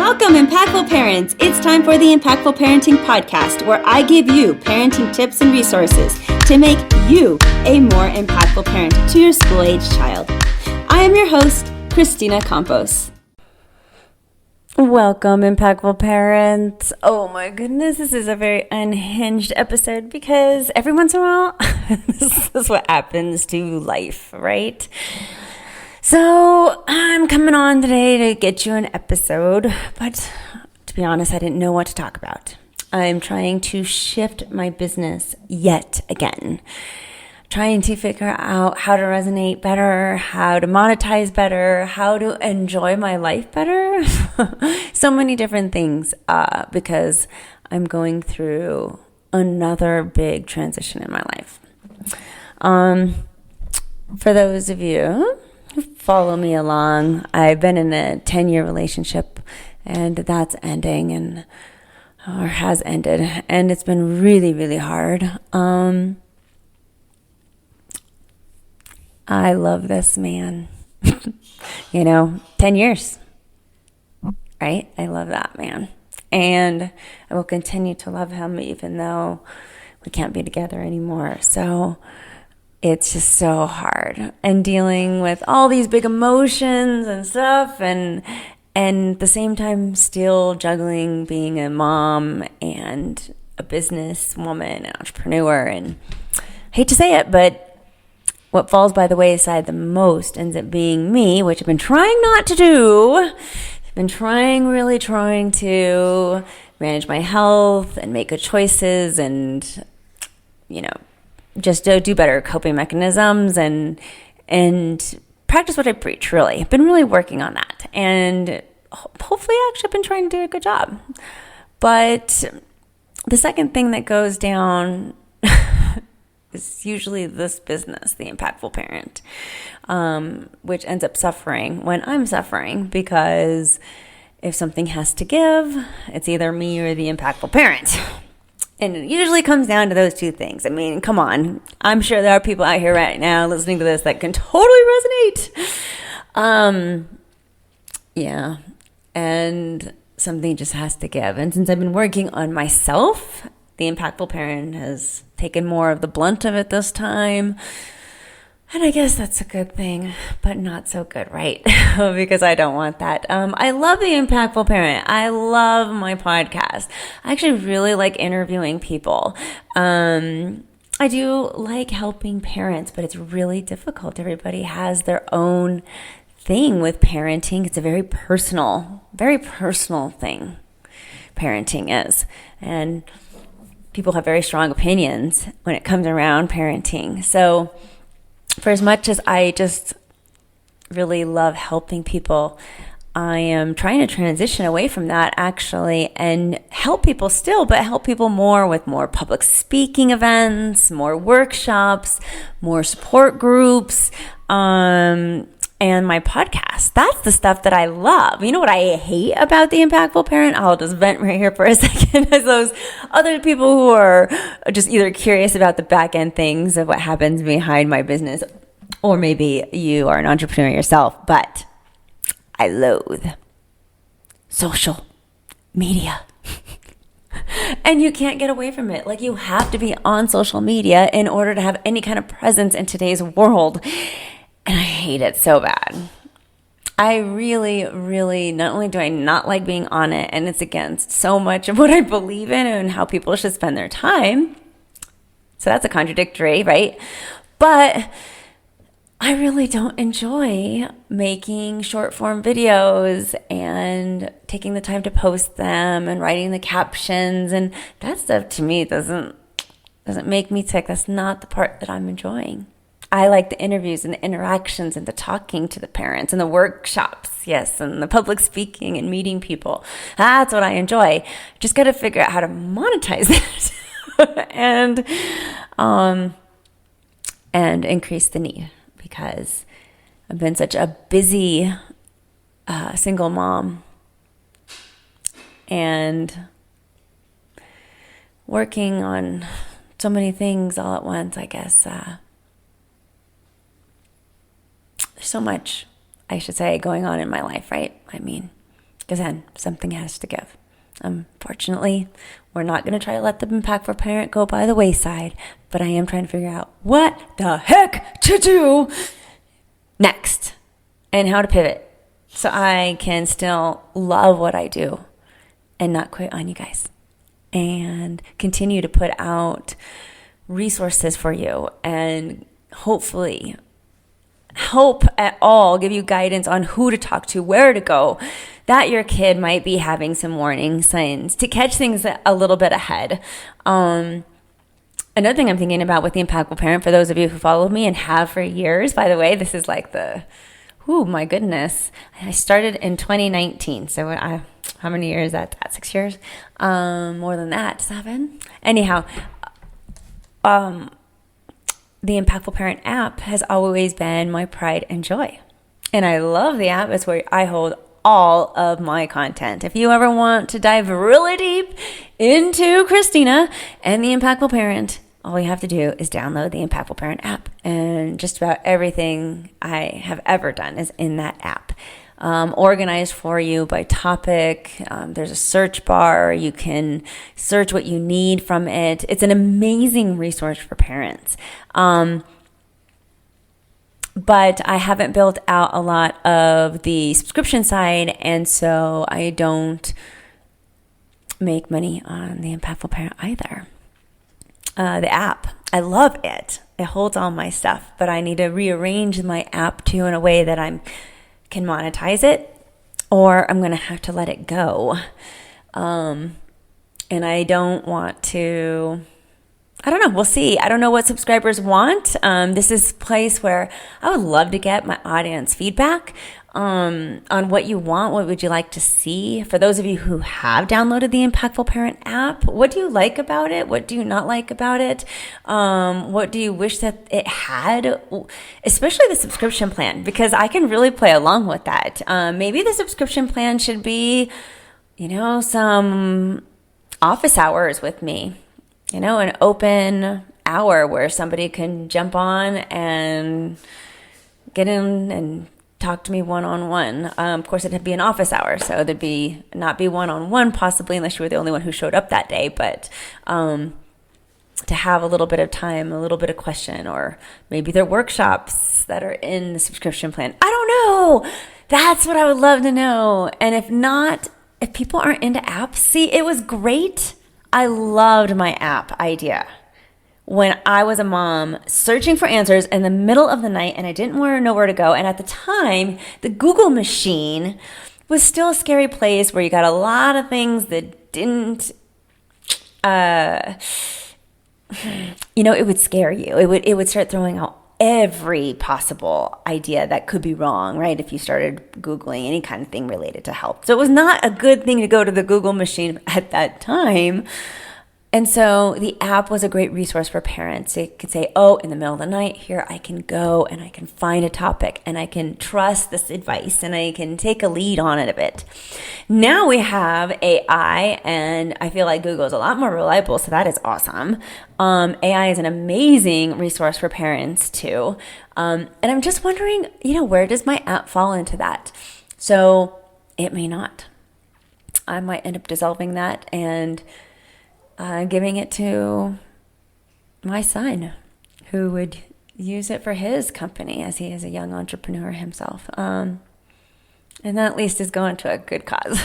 Welcome, Impactful Parents. It's time for the Impactful Parenting Podcast, where I give you parenting tips and resources to make you a more impactful parent to your school-age child. I am your host, Kristina Campos. Welcome, Impactful Parents. Oh my goodness, this is a very unhinged episode because every once in a while, this is what happens to life, right? So I'm coming on today to get you an episode, but to be honest, I didn't know what to talk about. I'm trying to shift my business yet again, trying to figure out how to resonate better, how to monetize better, how to enjoy my life better. So many different things because I'm going through another big transition in my life. For those of you follow me along, I've been in a 10-year relationship, and that's ending or has ended, and it's been really, really hard. I love this man. 10 years, right? I love that man, and I will continue to love him even though we can't be together anymore. So it's just so hard, and dealing with all these big emotions and stuff, and at the same time still juggling being a mom and a businesswoman, an entrepreneur. And I hate to say it, but what falls by the wayside the most ends up being me, which I've been trying not to do. I've been really trying to manage my health and make good choices and, just do better coping mechanisms and practice what I preach, really. I've been really working on that. And hopefully actually I've been trying to do a good job. But the second thing that goes down is usually this business, the Impactful Parent, which ends up suffering when I'm suffering, because if something has to give, it's either me or the Impactful Parent. And it usually comes down to those two things. I mean, come on. I'm sure there are people out here right now listening to this that can totally resonate. Yeah. And something just has to give. And since I've been working on myself, the Impactful Parent has taken more of the blunt of it this time. And I guess that's a good thing, but not so good, right? Because I don't want that. I love the Impactful Parent. I love my podcast. I actually really like interviewing people. I do like helping parents, but it's really difficult. Everybody has their own thing with parenting. It's a very personal thing, parenting is. And people have very strong opinions when it comes around parenting. So for as much as I just really love helping people, I am trying to transition away from that actually and help people still, but help people more with more public speaking events, more workshops, more support groups, and my podcast. That's the stuff that I love. You know what I hate about the Impactful Parent? I'll just vent right here for a second. As those other people who are just either curious about the back end things of what happens behind my business, or maybe you are an entrepreneur yourself, but I loathe social media. And you can't get away from it. Like, you have to be on social media in order to have any kind of presence in today's world. And I hate it so bad. I really, really, not only do I not like being on it, and it's against so much of what I believe in and how people should spend their time. So that's a contradictory, right? But I really don't enjoy making short form videos and taking the time to post them and writing the captions, and that stuff to me doesn't make me tick. That's not the part that I'm enjoying. I like the interviews and the interactions and the talking to the parents and the workshops, yes, and the public speaking and meeting people. That's what I enjoy. Just got to figure out how to monetize it and increase the need, because I've been such a busy single mom and working on so many things all at once, I guess. There's so much, I should say, going on in my life, right? I mean, Because then something has to give. Unfortunately, we're not going to try to let the impactful parent go by the wayside, but I am trying to figure out what the heck to do next and how to pivot so I can still love what I do and not quit on you guys and continue to put out resources for you and hopefully help at all, give you guidance on who to talk to, where to go, that your kid might be having some warning signs to catch things a little bit ahead. Another thing I'm thinking about with the impactful parent, for those of you who follow me and have for years, by the way, this is like my goodness. I started in 2019. So how many years is that? 6 years? More than that, 7. Anyhow, the Impactful Parent app has always been my pride and joy. And I love the app. It's where I hold all of my content. If you ever want to dive really deep into Kristina and the Impactful Parent, all you have to do is download the Impactful Parent app. And just about everything I have ever done is in that app. Organized for you by topic. There's a search bar. You can search what you need from it. It's an amazing resource for parents. But I haven't built out a lot of the subscription side, and so I don't make money on the Impactful Parent either. The app, I love it. It holds all my stuff, but I need to rearrange my app too in a way that I can monetize it, or I'm going to have to let it go. And I don't want to, I don't know. We'll see. I don't know what subscribers want. This is a place where I would love to get my audience feedback on what you want. What would you like to see? For those of you who have downloaded the Impactful Parent app, what do you like about it? What do you not like about it? What do you wish that it had? Especially the subscription plan, because I can really play along with that. Maybe the subscription plan should be, some office hours with me. An open hour where somebody can jump on and get in and talk to me one-on-one. Of course, it'd be an office hour, so there'd not be one-on-one possibly unless you were the only one who showed up that day, but to have a little bit of time, a little bit of question, or maybe there are workshops that are in the subscription plan. I don't know. That's what I would love to know. And if not, if people aren't into apps, see, it was great. I loved my app idea when I was a mom searching for answers in the middle of the night and I didn't want to know where to go. And at the time, the Google machine was still a scary place where you got a lot of things that didn't, it would scare you. It would start throwing out every possible idea that could be wrong, right? If you started Googling any kind of thing related to health. So it was not a good thing to go to the Google machine at that time. And so the app was a great resource for parents. It could say, in the middle of the night, here I can go and I can find a topic and I can trust this advice and I can take a lead on it a bit. Now we have AI, and I feel like Google is a lot more reliable, so that is awesome. AI is an amazing resource for parents too. And I'm just wondering, where does my app fall into that? So it may not. I might end up dissolving that and giving it to my son, who would use it for his company as he is a young entrepreneur himself. And that at least is going to a good cause.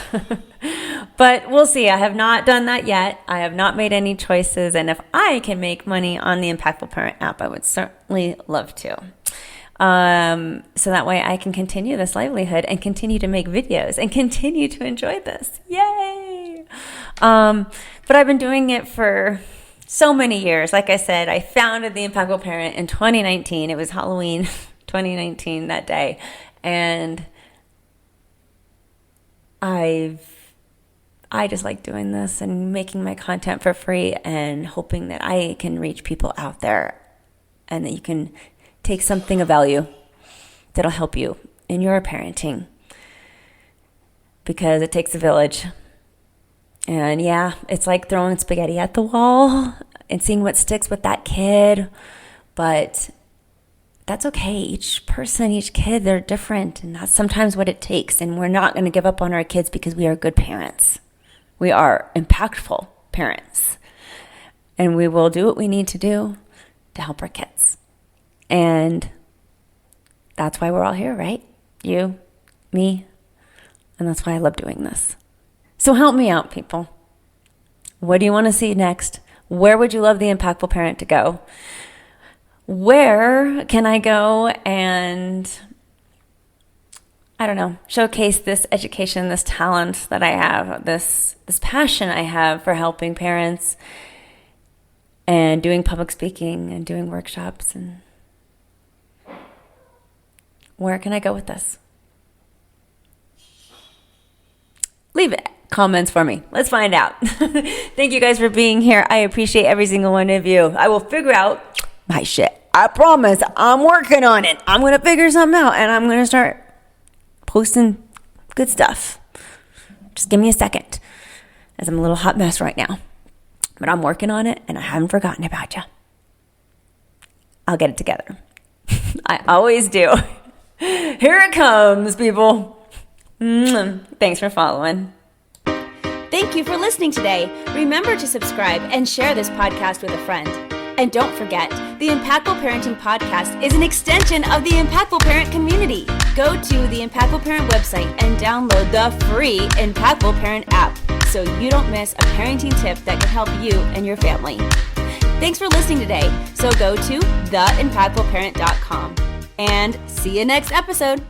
But we'll see. I have not done that yet. I have not made any choices. And if I can make money on the Impactful Parent app, I would certainly love to. So that way I can continue this livelihood and continue to make videos and continue to enjoy this. Yay! But I've been doing it for so many years. Like I said, I founded the Impactful Parent in 2019. It was Halloween 2019 that day. And I just like doing this and making my content for free and hoping that I can reach people out there and that you can take something of value that'll help you in your parenting, because it takes a village. And yeah, it's like throwing spaghetti at the wall and seeing what sticks with that kid. But that's okay. Each person, each kid, they're different. And that's sometimes what it takes. And we're not going to give up on our kids because we are good parents. We are impactful parents. And we will do what we need to do to help our kids. And that's why we're all here, right? You, me, and that's why I love doing this. So help me out, people. What do you want to see next? Where would you love the impactful parent to go? Where can I go and, I don't know, showcase this education, this talent that I have, this passion I have for helping parents and doing public speaking and doing workshops? And where can I go with this? Leave it. Comments for me. Let's find out. Thank you guys for being here. I appreciate every single one of you. I will figure out my shit. I promise. I'm working on it. I'm going to figure something out and I'm going to start posting good stuff. Just give me a second, as I'm a little hot mess right now. But I'm working on it and I haven't forgotten about you. I'll get it together. I always do. Here it comes, people. Thanks for following. Thank you for listening today. Remember to subscribe and share this podcast with a friend. And don't forget, the Impactful Parenting Podcast is an extension of the Impactful Parent community. Go to the Impactful Parent website and download the free Impactful Parent app so you don't miss a parenting tip that can help you and your family. Thanks for listening today. So go to theimpactfulparent.com and see you next episode.